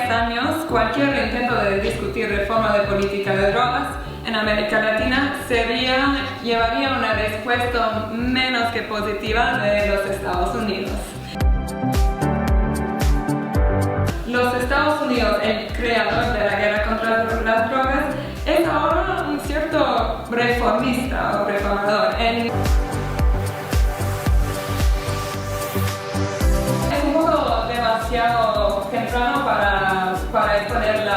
10 años, cualquier intento de discutir reforma de política de drogas en América Latina llevaría una respuesta menos que positiva de los Estados Unidos. Los Estados Unidos, el creador de la guerra contra las drogas, es ahora un cierto reformista o reformador. Es un poco demasiado temprano para exponer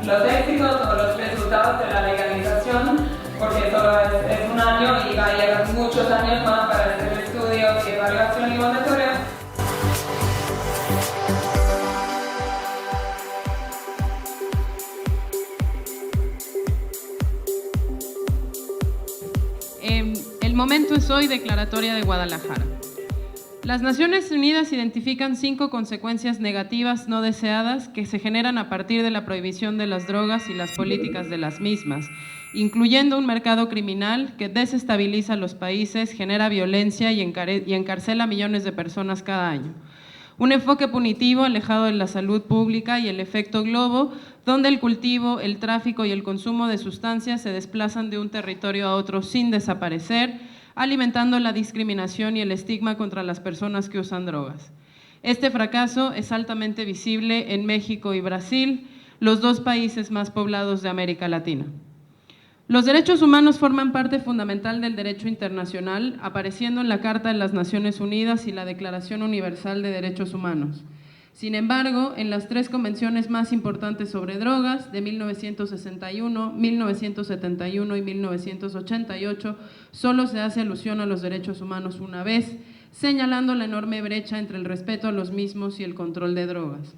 los éxitos o los resultados de la legalización, porque solo es un año y va a llevar muchos años más para hacer estudios y evaluación y monitoreo. El momento es hoy, declaratoria de Guadalajara. Las Naciones Unidas identifican 5 consecuencias negativas no deseadas que se generan a partir de la prohibición de las drogas y las políticas de las mismas, incluyendo un mercado criminal que desestabiliza los países, genera violencia y encarcela a millones de personas cada año. Un enfoque punitivo alejado de la salud pública y el efecto globo, donde el cultivo, el tráfico y el consumo de sustancias se desplazan de un territorio a otro sin desaparecer, alimentando la discriminación y el estigma contra las personas que usan drogas. Este fracaso es altamente visible en México y Brasil, los 2 países más poblados de América Latina. Los derechos humanos forman parte fundamental del derecho internacional, apareciendo en la Carta de las Naciones Unidas y la Declaración Universal de Derechos Humanos. Sin embargo, en las 3 convenciones más importantes sobre drogas, de 1961, 1971 y 1988, solo se hace alusión a los derechos humanos una vez, señalando la enorme brecha entre el respeto a los mismos y el control de drogas.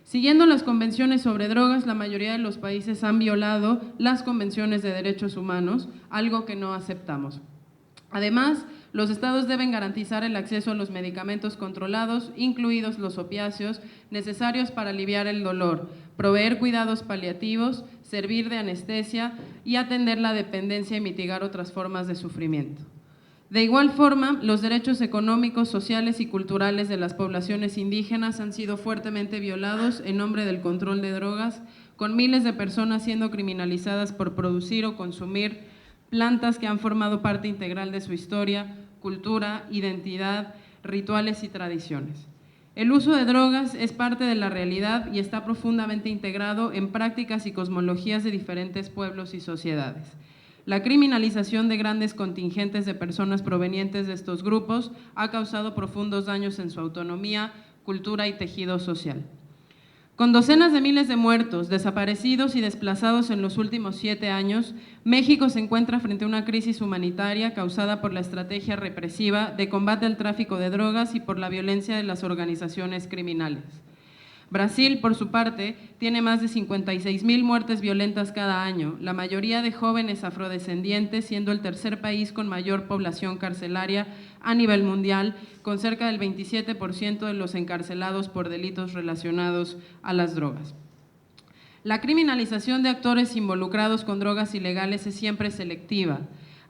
Siguiendo las convenciones sobre drogas, la mayoría de los países han violado las convenciones de derechos humanos, algo que no aceptamos. Además, los estados deben garantizar el acceso a los medicamentos controlados, incluidos los opiáceos, necesarios para aliviar el dolor, proveer cuidados paliativos, servir de anestesia y atender la dependencia y mitigar otras formas de sufrimiento. De igual forma, los derechos económicos, sociales y culturales de las poblaciones indígenas han sido fuertemente violados en nombre del control de drogas, con miles de personas siendo criminalizadas por producir o consumir plantas que han formado parte integral de su historia, cultura, identidad, rituales y tradiciones. El uso de drogas es parte de la realidad y está profundamente integrado en prácticas y cosmologías de diferentes pueblos y sociedades. La criminalización de grandes contingentes de personas provenientes de estos grupos ha causado profundos daños en su autonomía, cultura y tejido social. Con docenas de miles de muertos, desaparecidos y desplazados en los últimos 7 años, México se encuentra frente a una crisis humanitaria causada por la estrategia represiva de combate al tráfico de drogas y por la violencia de las organizaciones criminales. Brasil, por su parte, tiene más de 56,000 muertes violentas cada año, la mayoría de jóvenes afrodescendientes, siendo el 3er país con mayor población carcelaria a nivel mundial, con cerca del 27% de los encarcelados por delitos relacionados a las drogas. La criminalización de actores involucrados con drogas ilegales es siempre selectiva,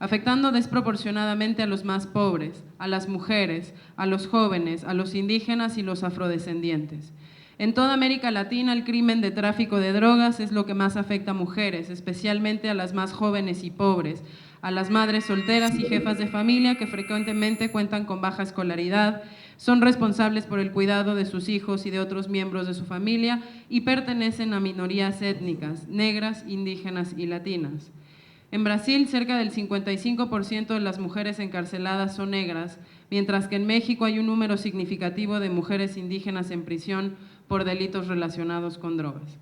afectando desproporcionadamente a los más pobres, a las mujeres, a los jóvenes, a los indígenas y los afrodescendientes. En toda América Latina, el crimen de tráfico de drogas es lo que más afecta a mujeres, especialmente a las más jóvenes y pobres, a las madres solteras y jefas de familia que frecuentemente cuentan con baja escolaridad, son responsables por el cuidado de sus hijos y de otros miembros de su familia y pertenecen a minorías étnicas, negras, indígenas y latinas. En Brasil, cerca del 55% de las mujeres encarceladas son negras, mientras que en México hay un número significativo de mujeres indígenas en prisión por delitos relacionados con drogas.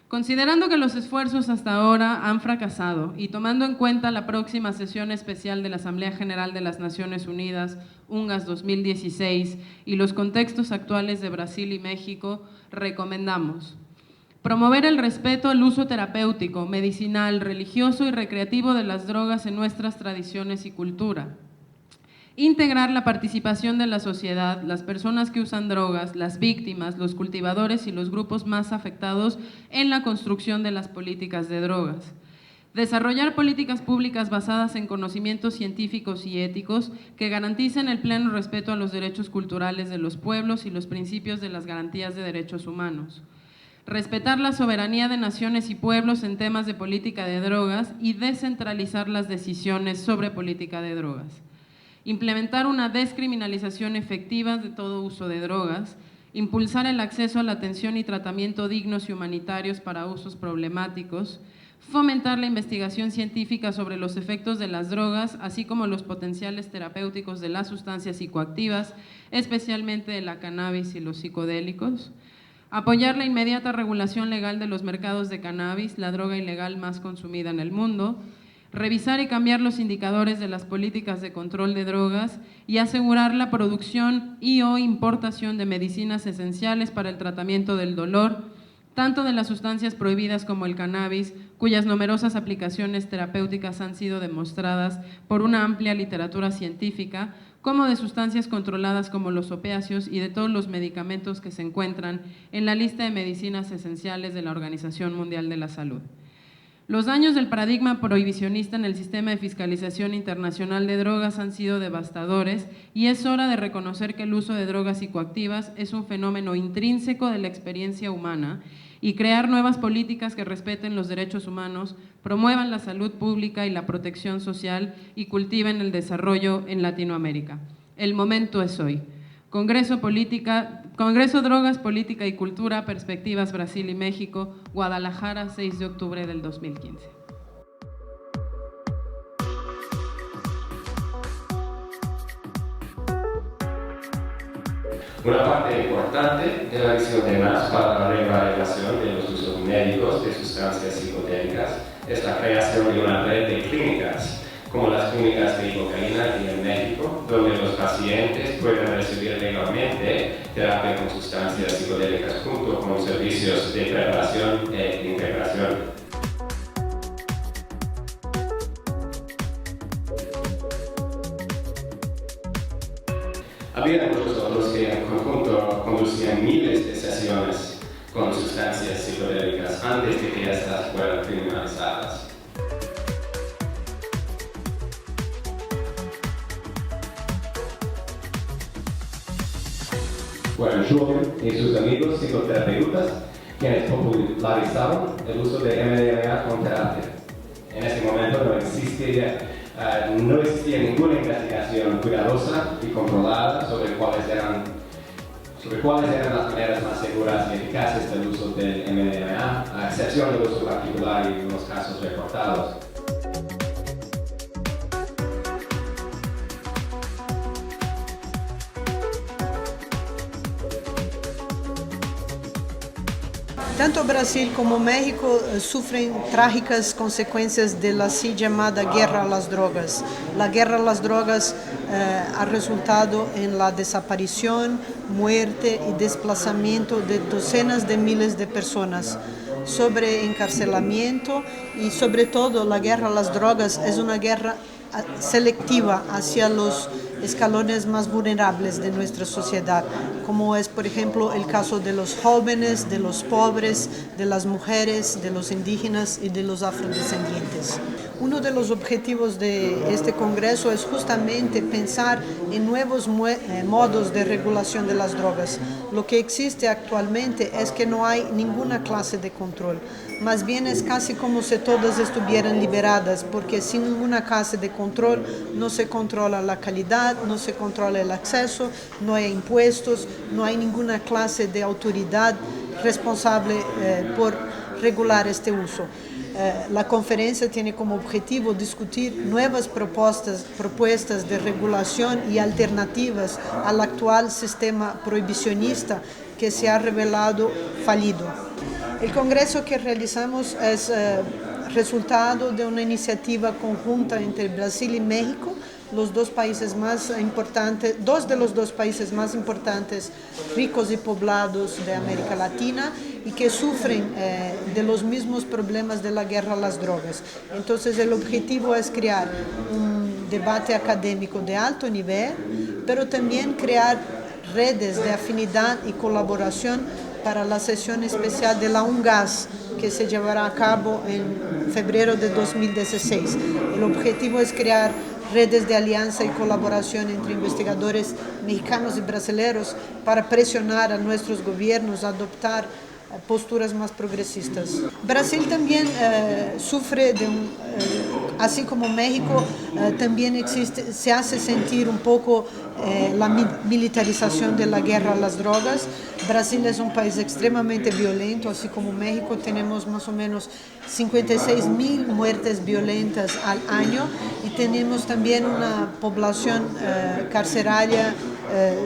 Considerando que los esfuerzos hasta ahora han fracasado y tomando en cuenta la próxima sesión especial de la Asamblea General de las Naciones Unidas, UNGAS 2016, y los contextos actuales de Brasil y México, recomendamos promover el respeto al uso terapéutico, medicinal, religioso y recreativo de las drogas en nuestras tradiciones y cultura. Integrar la participación de la sociedad, las personas que usan drogas, las víctimas, los cultivadores y los grupos más afectados en la construcción de las políticas de drogas. Desarrollar políticas públicas basadas en conocimientos científicos y éticos que garanticen el pleno respeto a los derechos culturales de los pueblos y los principios de las garantías de derechos humanos. respetar la soberanía de naciones y pueblos en temas de política de drogas y descentralizar las decisiones sobre política de drogas. Implementar una descriminalización efectiva de todo uso de drogas, impulsar el acceso a la atención y tratamiento dignos y humanitarios para usos problemáticos, fomentar la investigación científica sobre los efectos de las drogas, así como los potenciales terapéuticos de las sustancias psicoactivas, especialmente de la cannabis y los psicodélicos, apoyar la inmediata regulación legal de los mercados de cannabis, la droga ilegal más consumida en el mundo, revisar y cambiar los indicadores de las políticas de control de drogas y asegurar la producción y o importación de medicinas esenciales para el tratamiento del dolor, tanto de las sustancias prohibidas como el cannabis, cuyas numerosas aplicaciones terapéuticas han sido demostradas por una amplia literatura científica, como de sustancias controladas como los opiáceos y de todos los medicamentos que se encuentran en la lista de medicinas esenciales de la Organización Mundial de la Salud. Los daños del paradigma prohibicionista en el sistema de fiscalización internacional de drogas han sido devastadores y es hora de reconocer que el uso de drogas psicoactivas es un fenómeno intrínseco de la experiencia humana y crear nuevas políticas que respeten los derechos humanos, promuevan la salud pública y la protección social y cultiven el desarrollo en Latinoamérica. El momento es hoy. Congreso Drogas, Política y Cultura, Perspectivas Brasil y México, Guadalajara, 6 de octubre del 2015. Una parte importante de la visión de MAS para la revalidación de los usos médicos de sustancias psicodélicas es la creación de una red de clínicas, como las clínicas de ibogaína aquí en México, donde los pacientes pueden recibir legalmente terapia con sustancias psicodélicas junto con servicios de preparación e integración. Había muchos otros que en conjunto conducían miles de sesiones con sustancias psicodélicas antes de que estas fueran criminalizadas. Fueron Schulman y sus amigos psicoterapeutas quienes popularizaron el uso de MDMA como terapia. En ese momento no existía ninguna investigación cuidadosa y controlada sobre cuáles eran las maneras más seguras y eficaces del uso del MDMA, a excepción del uso particular y los casos reportados. Tanto Brasil como México sufren trágicas consecuencias de la así llamada guerra a las drogas. La guerra a las drogas ha resultado en la desaparición, muerte y desplazamiento de docenas de miles de personas, sobre encarcelamiento y sobre todo la guerra a las drogas es una guerra selectiva hacia los escalones más vulnerables de nuestra sociedad, como es, por ejemplo, el caso de los jóvenes, de los pobres, de las mujeres, de los indígenas y de los afrodescendientes. Uno de los objetivos de este Congreso es justamente pensar en nuevos modos de regulación de las drogas. Lo que existe actualmente es que no hay ninguna clase de control. Más bien es casi como si todas estuvieran liberadas, porque sin ninguna clase de control no se controla la calidad, no se controla el acceso, no hay impuestos, no hay ninguna clase de autoridad responsable por regular este uso. La conferencia tiene como objetivo discutir nuevas propuestas de regulación y alternativas al actual sistema prohibicionista que se ha revelado fallido. El congreso que realizamos es resultado de una iniciativa conjunta entre Brasil y México, dos de los dos países más importantes, ricos y poblados de América Latina, y que sufren de los mismos problemas de la guerra a las drogas. Entonces el objetivo es crear un debate académico de alto nivel, pero también crear redes de afinidad y colaboración para la sesión especial de la UNGAS, que se llevará a cabo en febrero de 2016. El objetivo es crear redes de alianza y colaboración entre investigadores mexicanos y brasileños para presionar a nuestros gobiernos a adoptar posturas más progresistas. Brasil también sufre de así como México, también se hace sentir un poco la militarización de la guerra a las drogas. Brasil es un país extremadamente violento, así como México. Tenemos más o menos 56.000 muertes violentas al año y tenemos también una población carceraria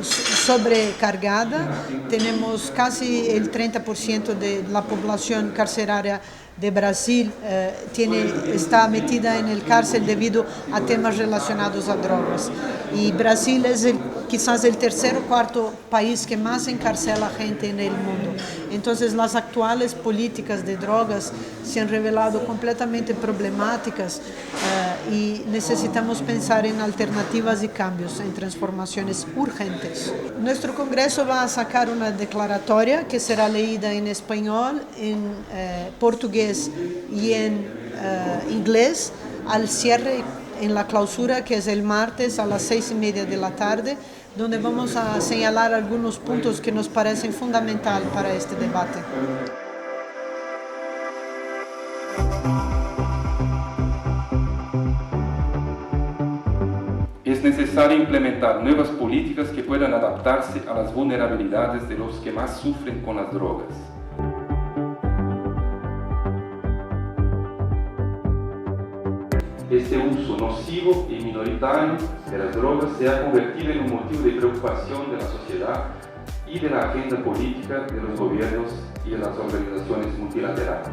sobrecargada. Tenemos casi el 30% de la población carceraria de Brasil está metida en el cárcel debido a temas relacionados a drogas. Y Brasil es quizás el tercer o cuarto país que más encarcela gente en el mundo. Entonces las actuales políticas de drogas se han revelado completamente problemáticas y necesitamos pensar en alternativas y cambios, en transformaciones urgentes. Nuestro Congreso va a sacar una declaratoria que será leída en español, en portugués y en inglés al cierre en la clausura, que es el martes a las 6:30 de la tarde, donde vamos a señalar algunos puntos que nos parecen fundamentales para este debate. Es necesario implementar nuevas políticas que puedan adaptarse a las vulnerabilidades de los que más sufren con las drogas. Este uso nocivo y minoritario de las drogas se ha convertido en un motivo de preocupación de la sociedad y de la agenda política de los gobiernos y de las organizaciones multilaterales.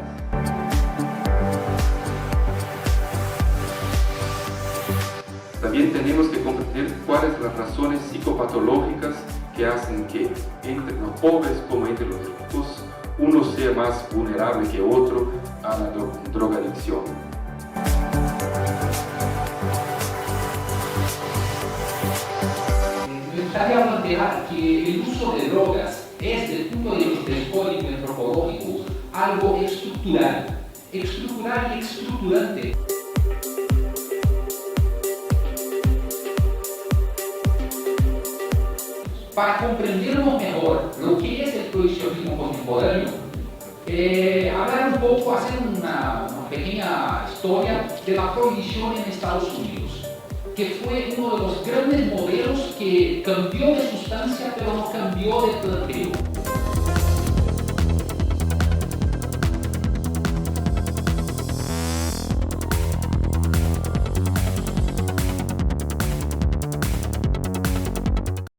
También tenemos que comprender cuáles son las razones psicopatológicas que hacen que entre los pobres como entre los ricos uno sea más vulnerable que otro a la drogadicción. Me gustaría plantear que el uso de drogas es, desde el punto de vista histórico y antropológico, algo estructural y estructurante. Para comprendernos mejor lo que es el prohibicionismo contemporáneo, hablar un poco, hacer una pequeña historia de la prohibición en Estados Unidos, que fue uno de los grandes modelos que cambió de sustancia pero no cambió de planteo.